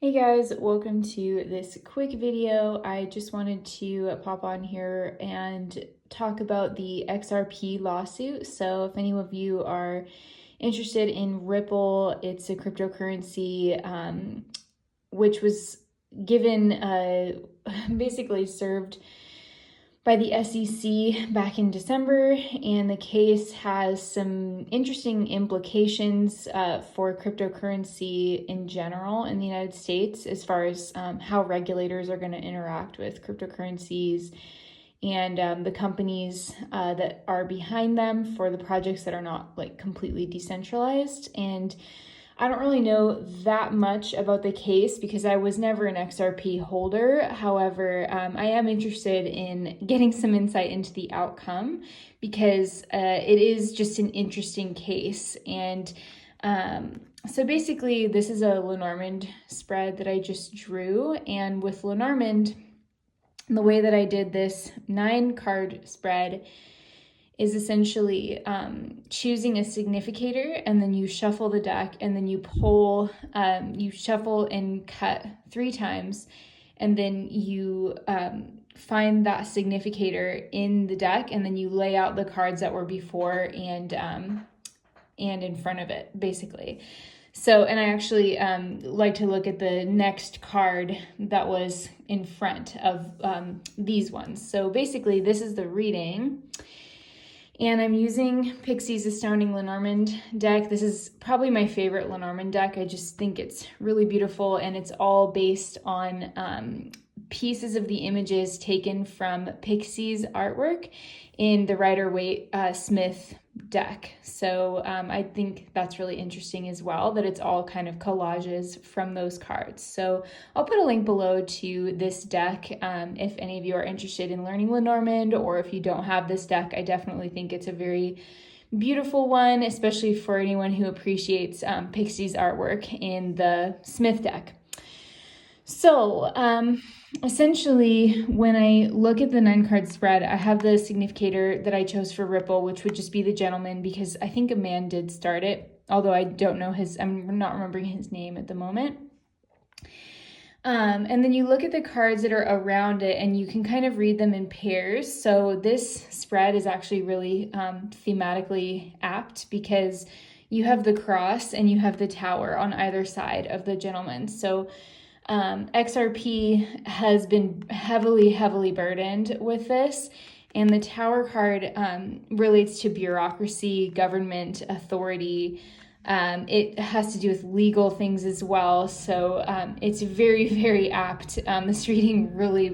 Hey guys, welcome to this quick video. I just wanted to pop on here and talk about the XRP lawsuit. So if any of you are interested in Ripple, it's a cryptocurrency which was given basically served by the SEC back in December, and the case has some interesting implications for cryptocurrency in general in the United States, as far as how regulators are going to interact with cryptocurrencies and the companies that are behind them for the projects that are not like completely decentralized. And I don't really know that much about the case because I was never an XRP holder. However, I am interested in getting some insight into the outcome because it is just an interesting case. And so basically, this is a Lenormand spread that I just drew. And with Lenormand, the way that I did this 9-card spread is essentially choosing a significator, and then you shuffle the deck, and then you pull, you shuffle and cut 3 times, and then you find that significator in the deck, and then you lay out the cards that were before and in front of it, basically. So, and I actually like to look at the next card that was in front of these ones. So basically, this is the reading. And I'm using Pixie's Astounding Lenormand deck. This is probably my favorite Lenormand deck. I just think it's really beautiful, and it's all based on pieces of the images taken from Pixie's artwork in the Rider-Waite-Smith deck. So I think that's really interesting as well, that it's all kind of collages from those cards. So I'll put a link below to this deck if any of you are interested in learning Lenormand, or if you don't have this deck. I definitely think it's a very beautiful one, especially for anyone who appreciates Pixie's artwork in the Smith deck. So essentially, when I look at the 9-card spread, I have the significator that I chose for Ripple, which would just be the gentleman, because I think a man did start it, although I don't know I'm not remembering his name at the moment. And then you look at the cards that are around it, and you can kind of read them in pairs. So this spread is actually really thematically apt, because you have the cross and you have the tower on either side of the gentleman. So XRP has been heavily burdened with this, and the Tower card relates to bureaucracy, government, authority. It has to do with legal things as well, so it's very apt. This reading really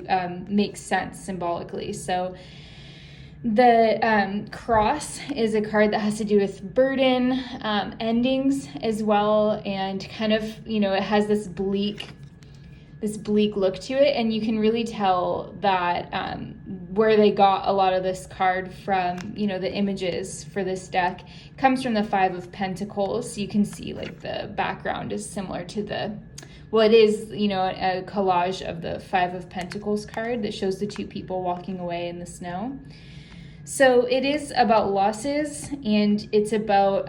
makes sense symbolically. So the cross is a card that has to do with burden, endings as well, and kind of, it has this bleak look to it, and you can really tell that where they got a lot of this card from, the images for this deck comes from the 5 of Pentacles. You can see like the background is similar to it is, a collage of the 5 of Pentacles card that shows the 2 people walking away in the snow. So it is about losses, and it's about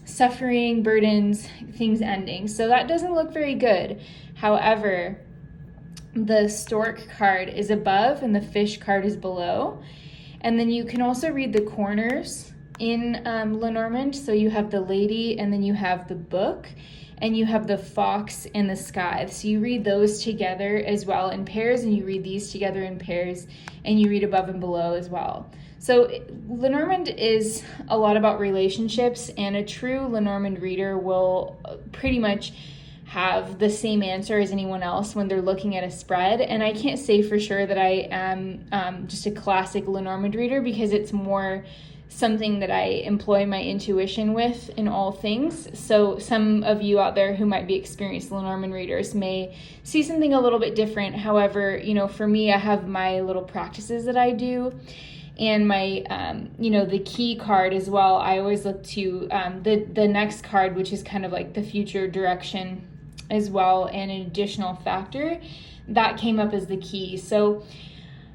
suffering, burdens, things ending. So that doesn't look very good. However, the stork card is above and the fish card is below. And then you can also read the corners in Lenormand. So you have the lady, and then you have the book, and you have the fox and the sky. So you read those together as well in pairs, and you read these together in pairs, and you read above and below as well. So Lenormand is a lot about relationships, and a true Lenormand reader will pretty much have the same answer as anyone else when they're looking at a spread. And I can't say for sure that I am just a classic Lenormand reader, because it's more something that I employ my intuition with in all things. So some of you out there who might be experienced Lenormand readers may see something a little bit different. However, for me, I have my little practices that I do. And my, the key card as well, I always look to the next card, which is kind of like the future direction as well, and an additional factor that came up as the key. So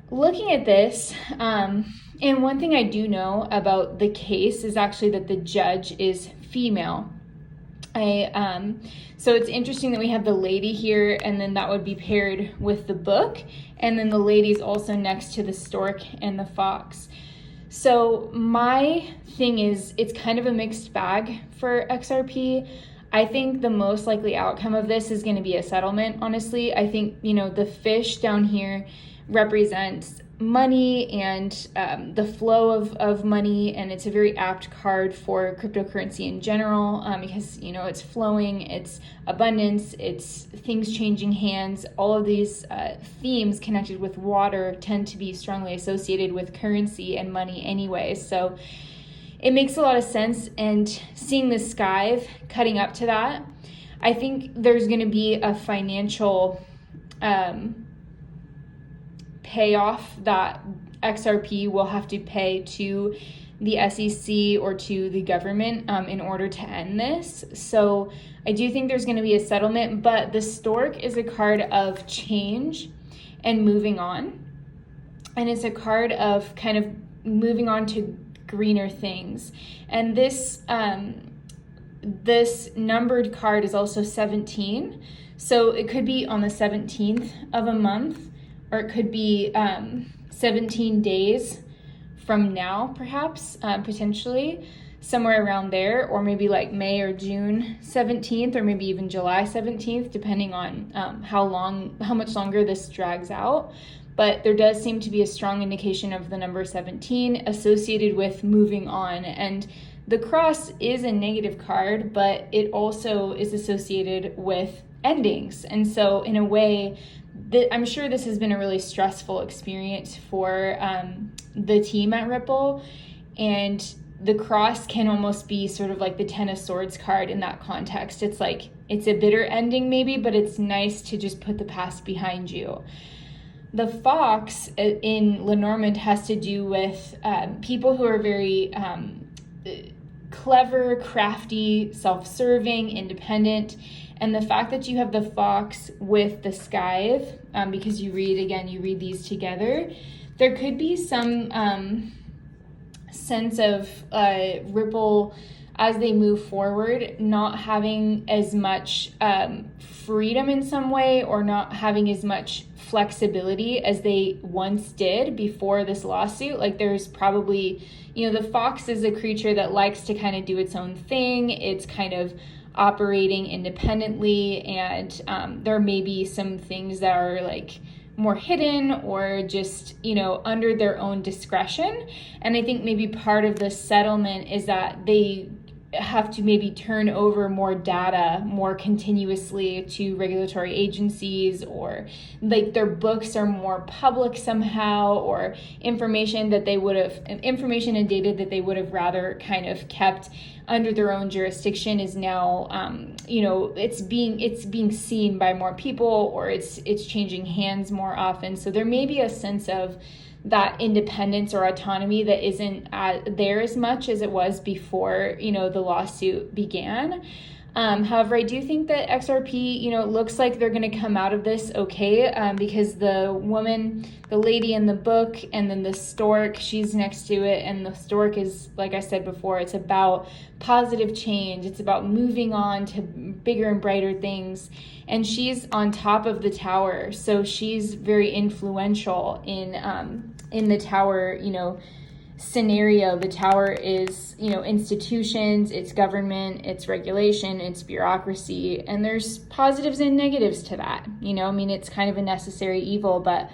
looking at this, and one thing I do know about the case is actually that the judge is female. So it's interesting that we have the lady here, and then that would be paired with the book, and then the lady's also next to the stork and the fox. So my thing is, it's kind of a mixed bag for XRP. I think the most likely outcome of this is going to be a settlement, honestly. I think, the fish down here represents money and the flow of money, and it's a very apt card for cryptocurrency in general, because it's flowing, it's abundance, it's things changing hands. All of these themes connected with water tend to be strongly associated with currency and money anyway, so it makes a lot of sense. And seeing the scythe cutting up to that, I think there's going to be a financial payoff that XRP will have to pay to the SEC or to the government in order to end this. So I do think there's going to be a settlement, but the stork is a card of change and moving on. And it's a card of kind of moving on to greener things. And this numbered card is also 17. So it could be on the 17th of a month, or it could be 17 days from now, perhaps, potentially, somewhere around there, or maybe like May or June 17th, or maybe even July 17th, depending on how much longer this drags out. But there does seem to be a strong indication of the number 17 associated with moving on. And the cross is a negative card, but it also is associated with endings. And so in a way, I'm sure this has been a really stressful experience for the team at Ripple, and the cross can almost be sort of like the Ten of Swords card in that context. It's like, it's a bitter ending maybe, but it's nice to just put the past behind you. The fox in Lenormand has to do with people who are very clever, crafty, self-serving, independent. And the fact that you have the fox with the scythe, because you read these together, there could be some sense of Ripple as they move forward, not having as much freedom in some way, or not having as much flexibility as they once did before this lawsuit. Like, there's probably, the fox is a creature that likes to kind of do its own thing. It's kind of operating independently, and there may be some things that are like more hidden or just under their own discretion. And I think maybe part of the settlement is that they have to maybe turn over more data more continuously to regulatory agencies, or like their books are more public somehow, or information and data that they would have rather kind of kept under their own jurisdiction is now it's being seen by more people, or it's changing hands more often. So there may be a sense of that independence or autonomy that isn't there as much as it was before the lawsuit began. However, I do think that XRP, looks like they're going to come out of this okay, because the woman, the lady in the book, and then the stork, she's next to it, and the stork is, like I said before, it's about positive change. It's about moving on to bigger and brighter things. And she's on top of the tower, so she's very influential in the tower, scenario. The tower is, institutions, it's government, it's regulation, it's bureaucracy, and there's positives and negatives to that. It's kind of a necessary evil, but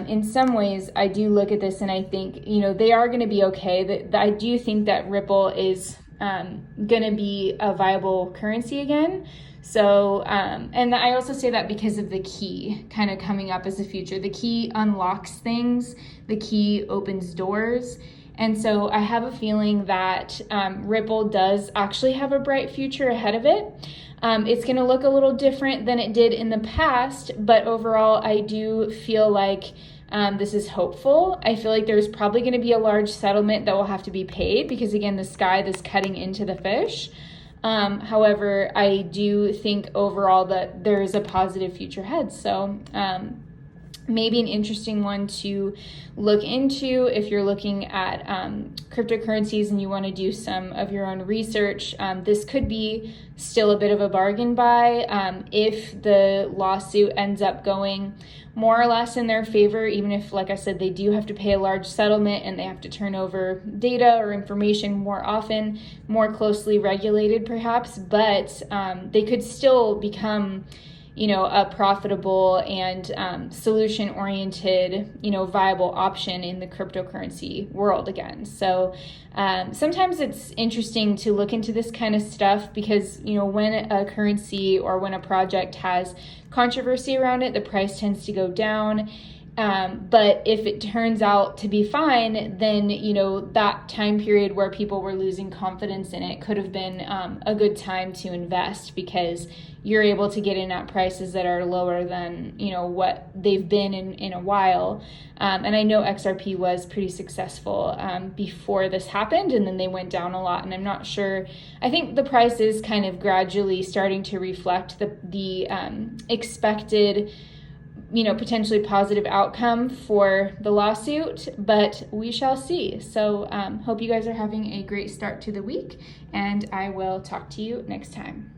in some ways I do look at this and I think, they are going to be okay. I do think that Ripple is going to be a viable currency again. So, and I also say that because of the key kind of coming up as a future. The key unlocks things, the key opens doors. And so I have a feeling that Ripple does actually have a bright future ahead of it. It's going to look a little different than it did in the past, but overall I do feel like this is hopeful. I feel like there's probably going to be a large settlement that will have to be paid because, again, the scythe is cutting into the fish. However, I do think overall that there is a positive future ahead. So maybe an interesting one to look into if you're looking at cryptocurrencies and you want to do some of your own research. This could be still a bit of a bargain buy if the lawsuit ends up going more or less in their favor, even if, like I said, they do have to pay a large settlement and they have to turn over data or information more often, more closely regulated perhaps, but they could still become a profitable and solution-oriented, viable option in the cryptocurrency world again. So sometimes it's interesting to look into this kind of stuff because, when a currency or when a project has controversy around it, the price tends to go down. But if it turns out to be fine, then, that time period where people were losing confidence in it could have been a good time to invest because you're able to get in at prices that are lower than, what they've been in a while. And I know XRP was pretty successful before this happened, and then they went down a lot. And I'm not sure, I think the price is kind of gradually starting to reflect the expected potentially positive outcome for the lawsuit, but we shall see. So hope you guys are having a great start to the week, and I will talk to you next time.